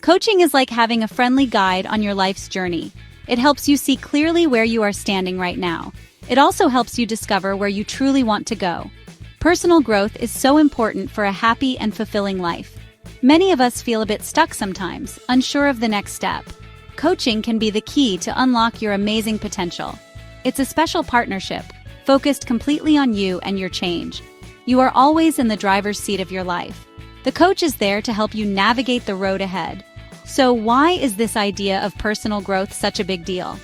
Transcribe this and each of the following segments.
Coaching is like having a friendly guide on your life's journey. It helps you see clearly where you are standing right now. It also helps you discover where you truly want to go. Personal growth is so important for a happy and fulfilling life. Many of us feel a bit stuck sometimes, unsure of the next step. Coaching can be the key to unlock your amazing potential. It's a special partnership, focused completely on you and your change. You are always in the driver's seat of your life. The coach is there to help you navigate the road ahead. So why is this idea of personal growth such a big deal?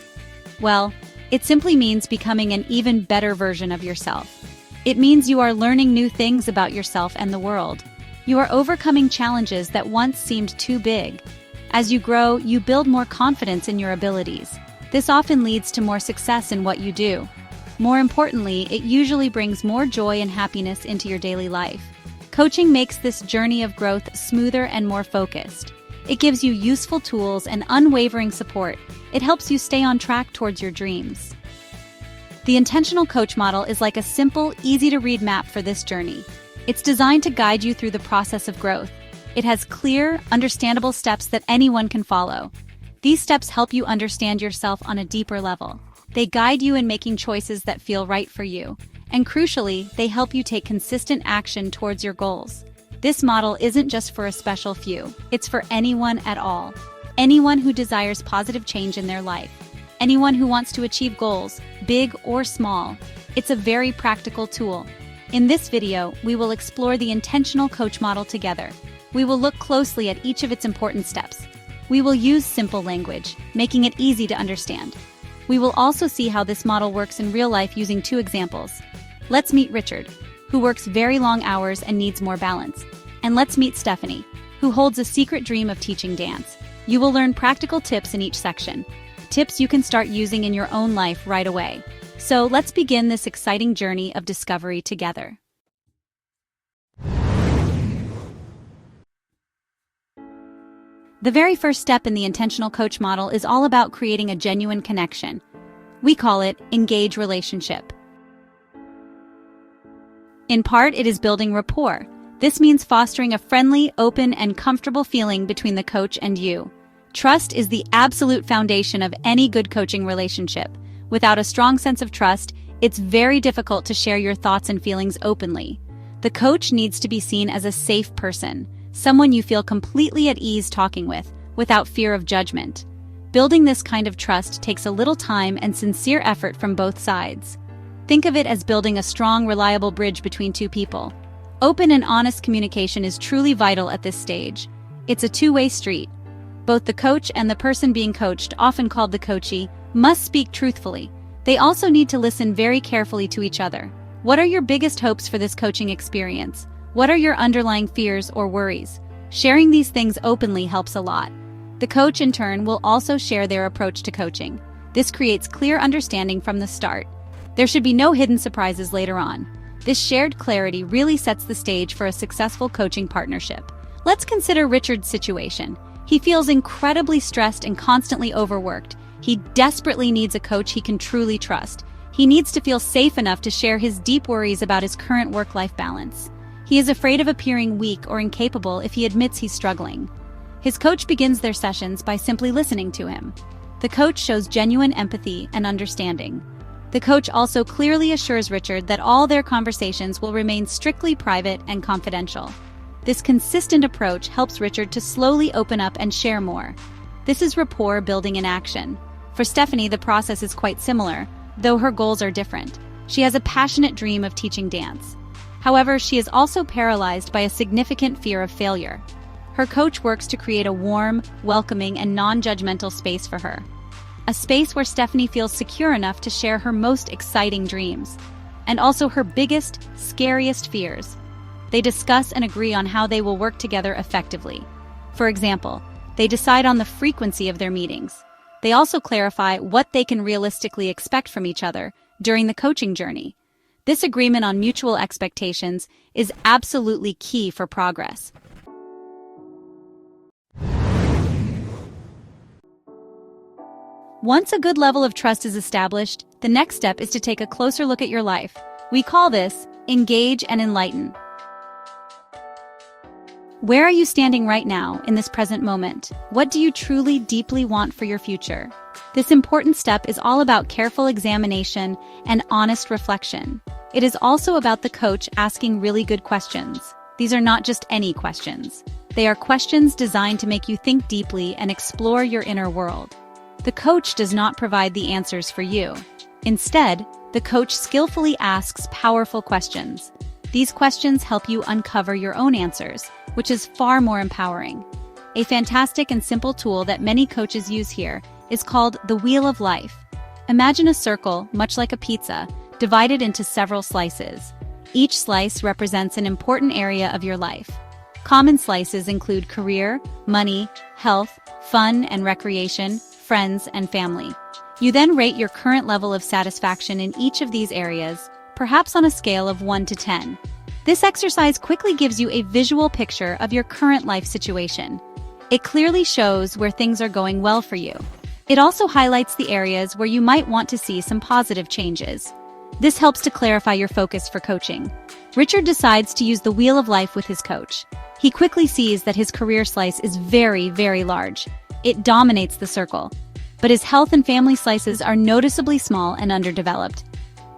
Well, it simply means becoming an even better version of yourself. It means you are learning new things about yourself and the world. You are overcoming challenges that once seemed too big. As you grow, you build more confidence in your abilities. This often leads to more success in what you do. More importantly, it usually brings more joy and happiness into your daily life. Coaching makes this journey of growth smoother and more focused. It gives you useful tools and unwavering support. It helps you stay on track towards your dreams. The Intentional Coach model is like a simple, easy-to-read map for this journey. It's designed to guide you through the process of growth. It has clear, understandable steps that anyone can follow. These steps help you understand yourself on a deeper level. They guide you in making choices that feel right for you. And crucially, they help you take consistent action towards your goals. This model isn't just for a special few. It's for anyone at all. Anyone who desires positive change in their life. Anyone who wants to achieve goals, big or small. It's a very practical tool. In this video, we will explore the Intentional Coach model together. We will look closely at each of its important steps. We will use simple language, making it easy to understand. We will also see how this model works in real life using 2 examples. Let's meet Richard, who works very long hours and needs more balance. And let's meet Stephanie, who holds a secret dream of teaching dance. You will learn practical tips in each section. Tips you can start using in your own life right away. So let's begin this exciting journey of discovery together. The very first step in the Intentional Coach model is all about creating a genuine connection. We call it engage relationship. In part, it is building rapport. This means fostering a friendly, open, and comfortable feeling between the coach and you. Trust is the absolute foundation of any good coaching relationship. Without a strong sense of trust, it's very difficult to share your thoughts and feelings openly. The coach needs to be seen as a safe person, someone you feel completely at ease talking with, without fear of judgment. Building this kind of trust takes a little time and sincere effort from both sides. Think of it as building a strong, reliable bridge between 2 people. Open and honest communication is truly vital at this stage. It's a two-way street. Both the coach and the person being coached, often called the coachee, must speak truthfully. They also need to listen very carefully to each other. What are your biggest hopes for this coaching experience? What are your underlying fears or worries? Sharing these things openly helps a lot. The coach, in turn, will also share their approach to coaching. This creates clear understanding from the start. There should be no hidden surprises later on. This shared clarity really sets the stage for a successful coaching partnership. Let's consider Richard's situation. He feels incredibly stressed and constantly overworked. He desperately needs a coach he can truly trust. He needs to feel safe enough to share his deep worries about his current work-life balance. He is afraid of appearing weak or incapable if he admits he's struggling. His coach begins their sessions by simply listening to him. The coach shows genuine empathy and understanding. The coach also clearly assures Richard that all their conversations will remain strictly private and confidential. This consistent approach helps Richard to slowly open up and share more. This is rapport building in action. For Stephanie, the process is quite similar, though her goals are different. She has a passionate dream of teaching dance. However, she is also paralyzed by a significant fear of failure. Her coach works to create a warm, welcoming, and non-judgmental space for her. A space where Stephanie feels secure enough to share her most exciting dreams, and also her biggest, scariest fears. They discuss and agree on how they will work together effectively. For example, they decide on the frequency of their meetings. They also clarify what they can realistically expect from each other during the coaching journey. This agreement on mutual expectations is absolutely key for progress. Once a good level of trust is established, the next step is to take a closer look at your life. We call this engage and enlighten. Where are you standing right now, in this present moment? What do you truly, deeply want for your future? This important step is all about careful examination and honest reflection. It is also about the coach asking really good questions. These are not just any questions. They are questions designed to make you think deeply and explore your inner world. The coach does not provide the answers for you. Instead, the coach skillfully asks powerful questions. These questions help you uncover your own answers, which is far more empowering. A fantastic and simple tool that many coaches use here is called the Wheel of Life. Imagine a circle, much like a pizza, divided into several slices. Each slice represents an important area of your life. Common slices include career, money, health, fun and recreation, friends, and family. You then rate your current level of satisfaction in each of these areas, perhaps on a scale of 1 to 10. This exercise quickly gives you a visual picture of your current life situation. It clearly shows where things are going well for you. It also highlights the areas where you might want to see some positive changes. This helps to clarify your focus for coaching. Richard decides to use the Wheel of Life with his coach. He quickly sees that his career slice is very, very large. It dominates the circle. But his health and family slices are noticeably small and underdeveloped.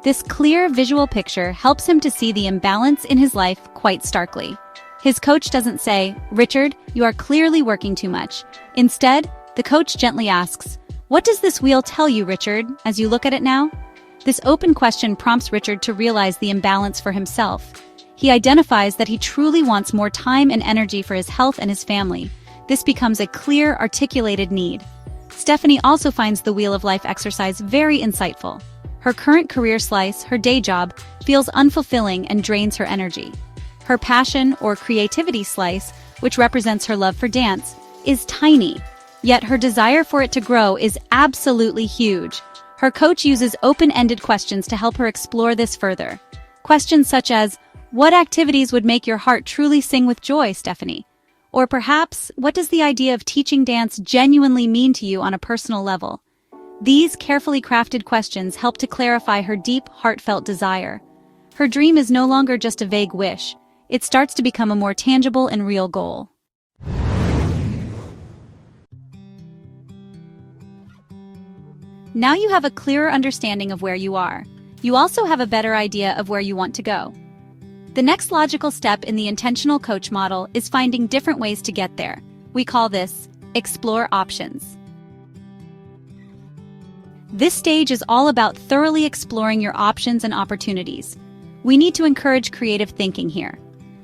This clear visual picture helps him to see the imbalance in his life quite starkly. His coach doesn't say, "Richard, you are clearly working too much." Instead, the coach gently asks, "What does this wheel tell you, Richard, as you look at it now?" This open question prompts Richard to realize the imbalance for himself. He identifies that he truly wants more time and energy for his health and his family. This becomes a clear, articulated need. Stephanie also finds the Wheel of Life exercise very insightful. Her current career slice, her day job, feels unfulfilling and drains her energy. Her passion or creativity slice, which represents her love for dance, is tiny, yet her desire for it to grow is absolutely huge. Her coach uses open-ended questions to help her explore this further. Questions such as, "What activities would make your heart truly sing with joy, Stephanie?" Or perhaps, "What does the idea of teaching dance genuinely mean to you on a personal level?" These carefully crafted questions help to clarify her deep, heartfelt desire. Her dream is no longer just a vague wish. It starts to become a more tangible and real goal. Now you have a clearer understanding of where you are. You also have a better idea of where you want to go. The next logical step in the intentional coach model is finding different ways to get there. We call this explore options. This stage is all about thoroughly exploring your options and opportunities. We need to encourage creative thinking here.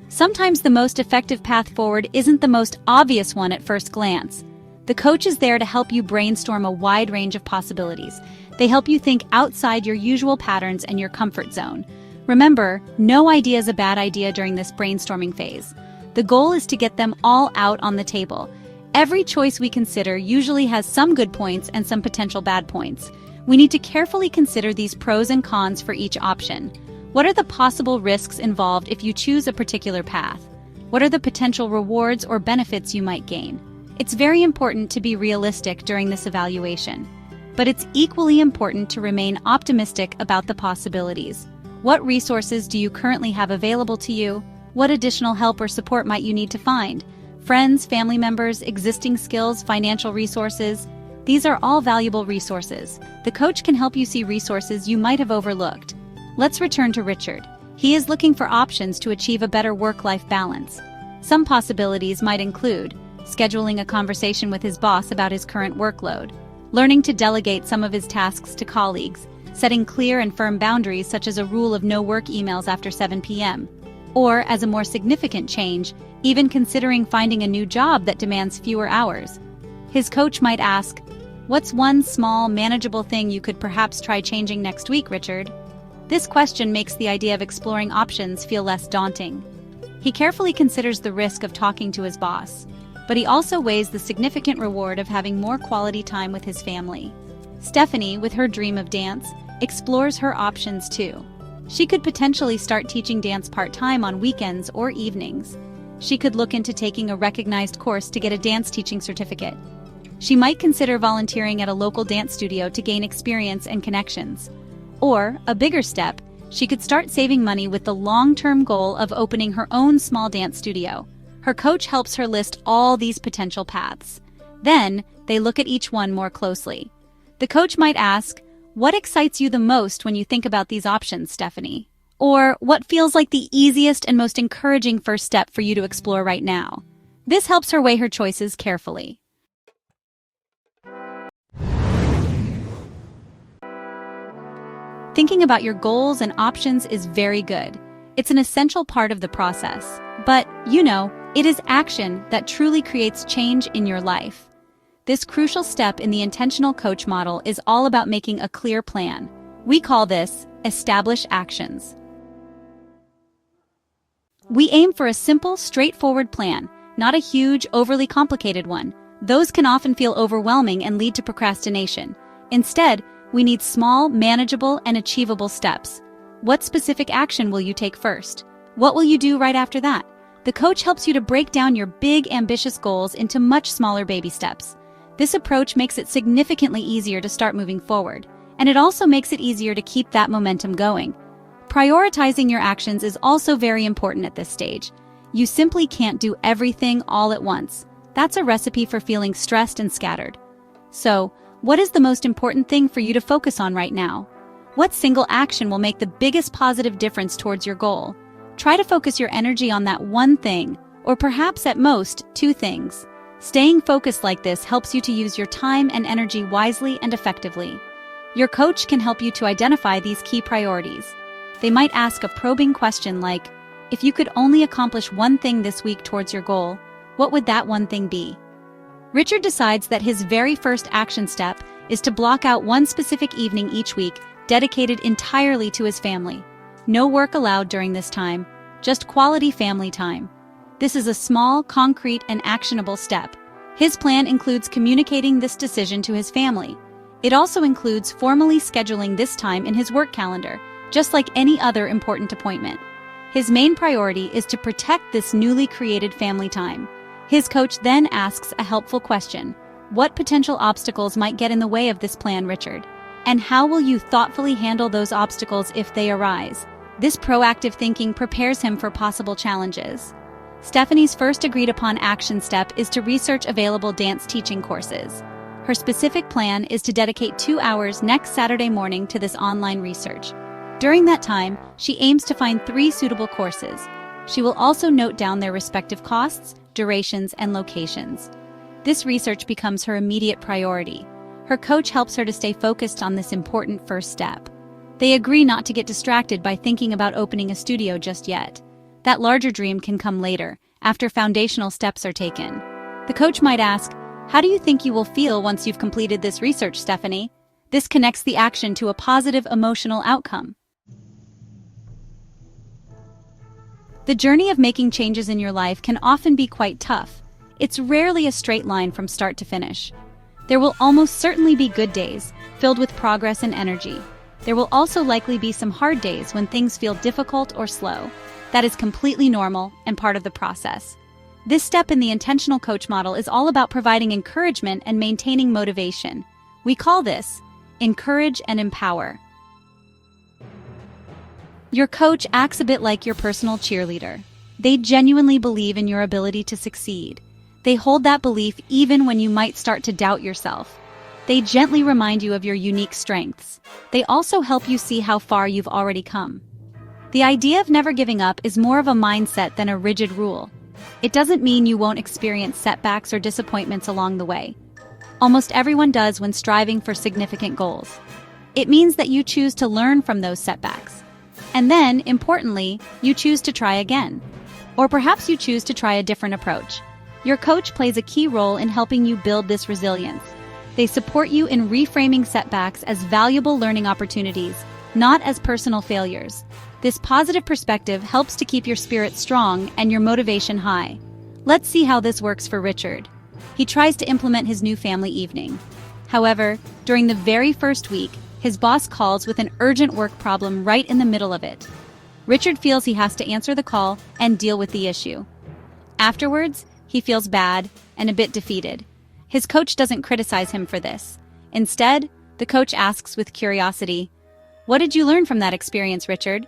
Sometimes the most effective path forward isn't the most obvious one at first glance. The coach is there to help you brainstorm a wide range of possibilities. They help you think outside your usual patterns and your comfort zone. Remember, no idea is a bad idea during this brainstorming phase. The goal is to get them all out on the table. Every choice we consider usually has some good points and some potential bad points. We need to carefully consider these pros and cons for each option. What are the possible risks involved if you choose a particular path? What are the potential rewards or benefits you might gain? It's very important to be realistic during this evaluation. But it's equally important to remain optimistic about the possibilities. What resources do you currently have available to you? What additional help or support might you need to find? Friends, family members, existing skills, financial resources. These are all valuable resources. The coach can help you see resources you might have overlooked. Let's return to Richard. He is looking for options to achieve a better work-life balance. Some possibilities might include scheduling a conversation with his boss about his current workload, learning to delegate some of his tasks to colleagues, setting clear and firm boundaries such as a rule of no work emails after 7 p.m., or, as a more significant change, even considering finding a new job that demands fewer hours. His coach might ask, "What's one small, manageable thing you could perhaps try changing next week, Richard?" This question makes the idea of exploring options feel less daunting. He carefully considers the risk of talking to his boss, but he also weighs the significant reward of having more quality time with his family. Stephanie, with her dream of dance, explores her options too. She could potentially start teaching dance part-time on weekends or evenings. She could look into taking a recognized course to get a dance teaching certificate. She might consider volunteering at a local dance studio to gain experience and connections. Or, a bigger step, she could start saving money with the long-term goal of opening her own small dance studio. Her coach helps her list all these potential paths. Then, they look at each one more closely. The coach might ask, "What excites you the most when you think about these options, Stephanie?" Or, "What feels like the easiest and most encouraging first step for you to explore right now?" This helps her weigh her choices carefully. Thinking about your goals and options is very good. It's an essential part of the process. But, it is action that truly creates change in your life. This crucial step in the intentional coach model is all about making a clear plan. We call this establish actions. We aim for a simple, straightforward plan, not a huge, overly complicated one. Those can often feel overwhelming and lead to procrastination. Instead, we need small, manageable, and achievable steps. What specific action will you take first? What will you do right after that? The coach helps you to break down your big, ambitious goals into much smaller baby steps. This approach makes it significantly easier to start moving forward, and it also makes it easier to keep that momentum going. Prioritizing your actions is also very important at this stage. You simply can't do everything all at once. That's a recipe for feeling stressed and scattered. So, what is the most important thing for you to focus on right now? What single action will make the biggest positive difference towards your goal? Try to focus your energy on that one thing, or perhaps at most, two things. Staying focused like this helps you to use your time and energy wisely and effectively. Your coach can help you to identify these key priorities. They might ask a probing question like, "If you could only accomplish one thing this week towards your goal, what would that one thing be?" Richard decides that his very first action step is to block out one specific evening each week dedicated entirely to his family. No work allowed during this time, just quality family time. This is a small, concrete, and actionable step. His plan includes communicating this decision to his family. It also includes formally scheduling this time in his work calendar, just like any other important appointment. His main priority is to protect this newly created family time. His coach then asks a helpful question. What potential obstacles might get in the way of this plan, Richard? And how will you thoughtfully handle those obstacles if they arise? This proactive thinking prepares him for possible challenges. Stephanie's first agreed-upon action step is to research available dance teaching courses. Her specific plan is to dedicate 2 hours next Saturday morning to this online research. During that time, she aims to find 3 suitable courses. She will also note down their respective costs, durations, and locations. This research becomes her immediate priority. Her coach helps her to stay focused on this important first step. They agree not to get distracted by thinking about opening a studio just yet. That larger dream can come later, after foundational steps are taken. The coach might ask, "How do you think you will feel once you've completed this research, Stephanie?" This connects the action to a positive emotional outcome. The journey of making changes in your life can often be quite tough. It's rarely a straight line from start to finish. There will almost certainly be good days, filled with progress and energy. There will also likely be some hard days when things feel difficult or slow. That is completely normal and part of the process. This step in the intentional coach model is all about providing encouragement and maintaining motivation. We call this encourage and empower. Your coach acts a bit like your personal cheerleader. They genuinely believe in your ability to succeed. They hold that belief even when you might start to doubt yourself. They gently remind you of your unique strengths. They also help you see how far you've already come. The idea of never giving up is more of a mindset than a rigid rule. It doesn't mean you won't experience setbacks or disappointments along the way. Almost everyone does when striving for significant goals. It means that you choose to learn from those setbacks. And then, importantly, you choose to try again. Or perhaps you choose to try a different approach. Your coach plays a key role in helping you build this resilience. They support you in reframing setbacks as valuable learning opportunities, not as personal failures. This positive perspective helps to keep your spirit strong and your motivation high. Let's see how this works for Richard. He tries to implement his new family evening. However, during the very first week, his boss calls with an urgent work problem right in the middle of it. Richard feels he has to answer the call and deal with the issue. Afterwards, he feels bad and a bit defeated. His coach doesn't criticize him for this. Instead, the coach asks with curiosity, "What did you learn from that experience, Richard?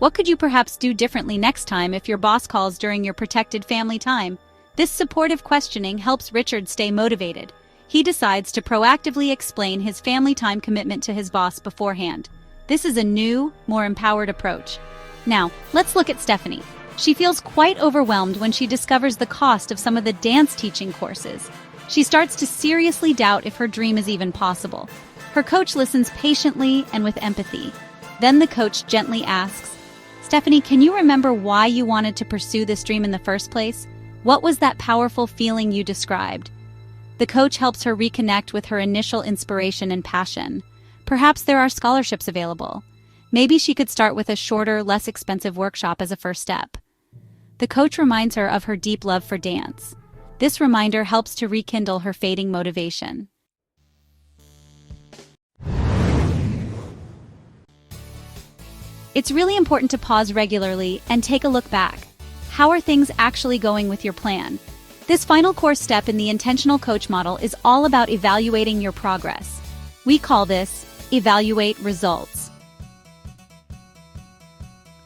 What could you perhaps do differently next time if your boss calls during your protected family time? This supportive questioning helps Richard stay motivated. He decides to proactively explain his family time commitment to his boss beforehand. This is a new, more empowered approach. Now, let's look at Stephanie. She feels quite overwhelmed when she discovers the cost of some of the dance teaching courses. She starts to seriously doubt if her dream is even possible. Her coach listens patiently and with empathy. Then the coach gently asks, "Stephanie, can you remember why you wanted to pursue this dream in the first place? What was that powerful feeling you described?" The coach helps her reconnect with her initial inspiration and passion. Perhaps there are scholarships available. Maybe she could start with a shorter, less expensive workshop as a first step. The coach reminds her of her deep love for dance. This reminder helps to rekindle her fading motivation. It's really important to pause regularly and take a look back. How are things actually going with your plan? This final core step in the intentional coach model is all about evaluating your progress. We call this evaluate results.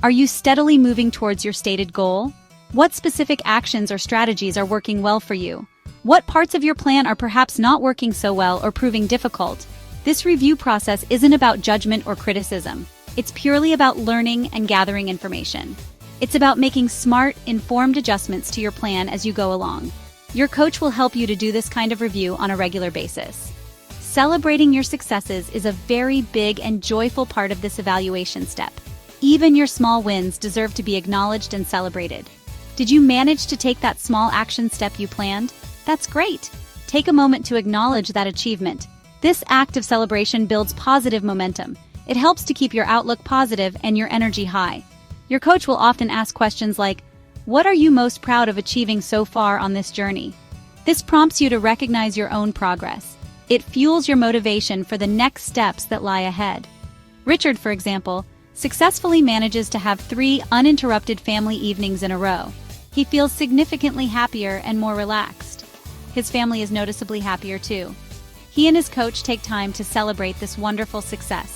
Are you steadily moving towards your stated goal? What specific actions or strategies are working well for you? What parts of your plan are perhaps not working so well or proving difficult? This review process isn't about judgment or criticism. It's purely about learning and gathering information. It's about making smart, informed adjustments to your plan as you go along. Your coach will help you to do this kind of review on a regular basis. Celebrating your successes is a very big and joyful part of this evaluation step. Even your small wins deserve to be acknowledged and celebrated. Did you manage to take that small action step you planned? That's great! Take a moment to acknowledge that achievement. This act of celebration builds positive momentum. It helps to keep your outlook positive and your energy high. Your coach will often ask questions like, "What are you most proud of achieving so far on this journey?" This prompts you to recognize your own progress. It fuels your motivation for the next steps that lie ahead. Richard, for example, successfully manages to have 3 uninterrupted family evenings in a row. He feels significantly happier and more relaxed. His family is noticeably happier too. He and his coach take time to celebrate this wonderful success.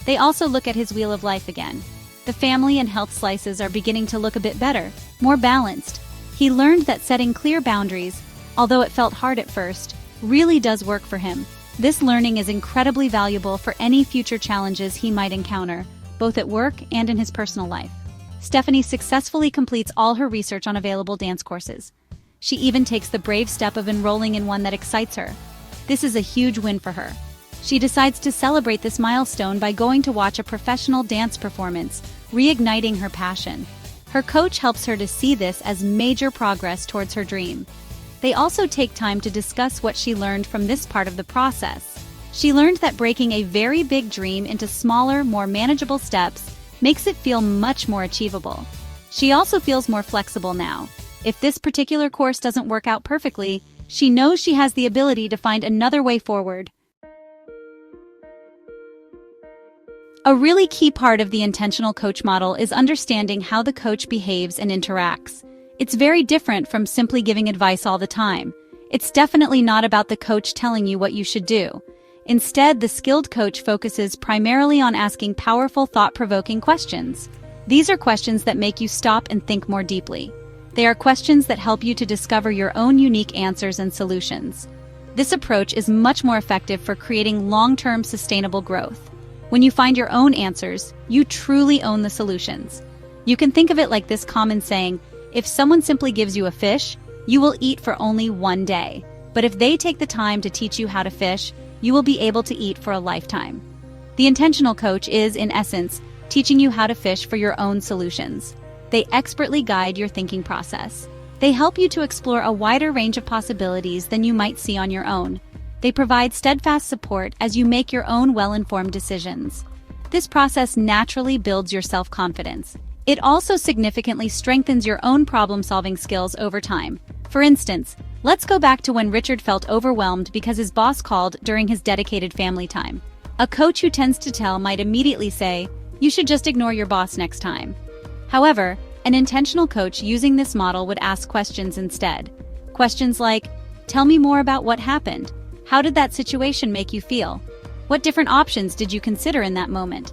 They also look at his wheel of life again. The family and health slices are beginning to look a bit better, more balanced. He learned that setting clear boundaries, although it felt hard at first, really does work for him. This learning is incredibly valuable for any future challenges he might encounter, both at work and in his personal life. Stephanie successfully completes all her research on available dance courses. She even takes the brave step of enrolling in one that excites her. This is a huge win for her. She decides to celebrate this milestone by going to watch a professional dance performance, reigniting her passion. Her coach helps her to see this as major progress towards her dream. They also take time to discuss what she learned from this part of the process. She learned that breaking a very big dream into smaller, more manageable steps makes it feel much more achievable. She also feels more flexible now. If this particular course doesn't work out perfectly, she knows she has the ability to find another way forward. A really key part of the intentional coach model is understanding how the coach behaves and interacts. It's very different from simply giving advice all the time. It's definitely not about the coach telling you what you should do. Instead, the skilled coach focuses primarily on asking powerful, thought-provoking questions. These are questions that make you stop and think more deeply. They are questions that help you to discover your own unique answers and solutions. This approach is much more effective for creating long-term sustainable growth. When you find your own answers, you truly own the solutions. You can think of it like this common saying, if someone simply gives you a fish, you will eat for only one day. But if they take the time to teach you how to fish, you will be able to eat for a lifetime. The intentional coach is, in essence, teaching you how to fish for your own solutions. They expertly guide your thinking process. They help you to explore a wider range of possibilities than you might see on your own. They provide steadfast support as you make your own well-informed decisions. This process naturally builds your self-confidence. It also significantly strengthens your own problem-solving skills over time. For instance, let's go back to when Richard felt overwhelmed because his boss called during his dedicated family time. A coach who tends to tell might immediately say, "You should just ignore your boss next time." However, an intentional coach using this model would ask questions instead. Questions like, "Tell me more about what happened. How did that situation make you feel? What different options did you consider in that moment?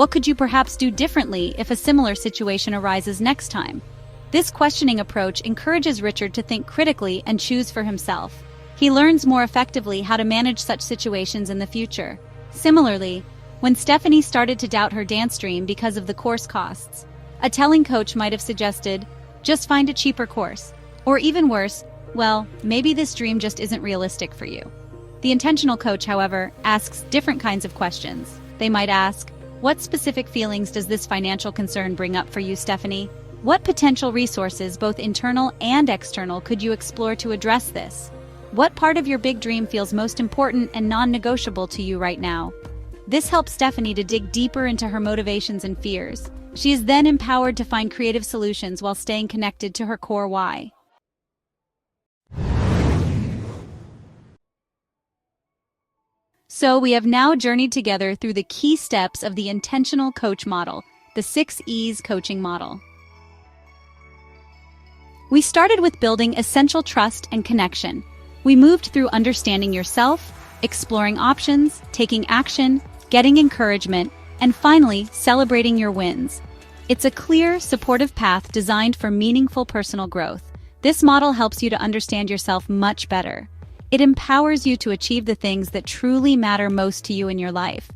What could you perhaps do differently if a similar situation arises next time? This questioning approach encourages Richard to think critically and choose for himself. He learns more effectively how to manage such situations in the future. Similarly, when Stephanie started to doubt her dance dream because of the course costs, a telling coach might have suggested, just find a cheaper course. Or even worse, well, maybe this dream just isn't realistic for you. The intentional coach, however, asks different kinds of questions. They might ask, what specific feelings does this financial concern bring up for you, Stephanie? What potential resources, both internal and external, could you explore to address this? What part of your big dream feels most important and non-negotiable to you right now? This helps Stephanie to dig deeper into her motivations and fears. She is then empowered to find creative solutions while staying connected to her core why. So we have now journeyed together through the key steps of the intentional coach model, the 6 E's coaching model. We started with building essential trust and connection. We moved through understanding yourself, exploring options, taking action, getting encouragement, and finally, celebrating your wins. It's a clear, supportive path designed for meaningful personal growth. This model helps you to understand yourself much better. It empowers you to achieve the things that truly matter most to you in your life.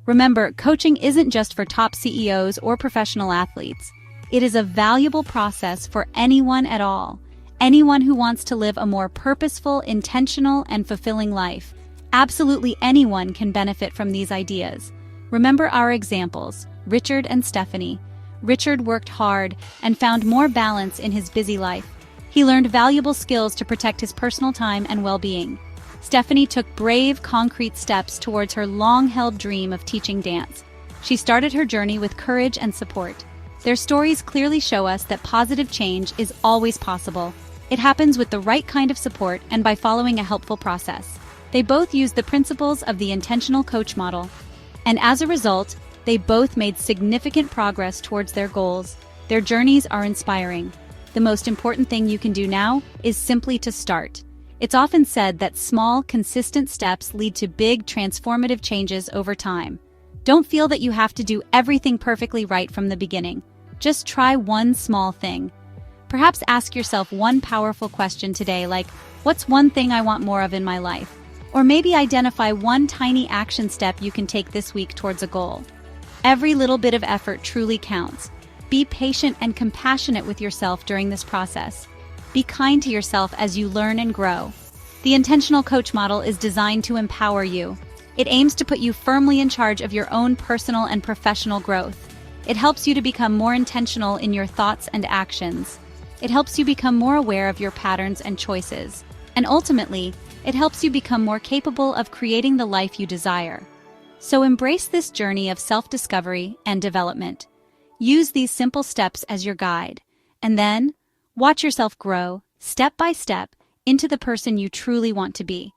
Remember, coaching isn't just for top CEOs or professional athletes. It is a valuable process for anyone at all. Anyone who wants to live a more purposeful, intentional, and fulfilling life. Absolutely anyone can benefit from these ideas. Remember our examples, Richard and Stephanie. Richard worked hard and found more balance in his busy life. He learned valuable skills to protect his personal time and well-being. Stephanie took brave, concrete steps towards her long-held dream of teaching dance. She started her journey with courage and support. Their stories clearly show us that positive change is always possible. It happens with the right kind of support and by following a helpful process. They both use the principles of the intentional coach model. And as a result, they both made significant progress towards their goals. Their journeys are inspiring. The most important thing you can do now is simply to start. It's often said that small, consistent steps lead to big, transformative changes over time. Don't feel that you have to do everything perfectly right from the beginning. Just try one small thing. Perhaps ask yourself one powerful question today, like, what's one thing I want more of in my life? Or maybe identify one tiny action step you can take this week towards a goal. Every little bit of effort truly counts. Be patient and compassionate with yourself during this process. Be kind to yourself as you learn and grow. The intentional coach model is designed to empower you. It aims to put you firmly in charge of your own personal and professional growth. It helps you to become more intentional in your thoughts and actions. It helps you become more aware of your patterns and choices. And ultimately, it helps you become more capable of creating the life you desire. So embrace this journey of self-discovery and development. Use these simple steps as your guide. And then, watch yourself grow, step by step, into the person you truly want to be.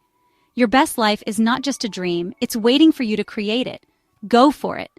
Your best life is not just a dream, it's waiting for you to create it. Go for it.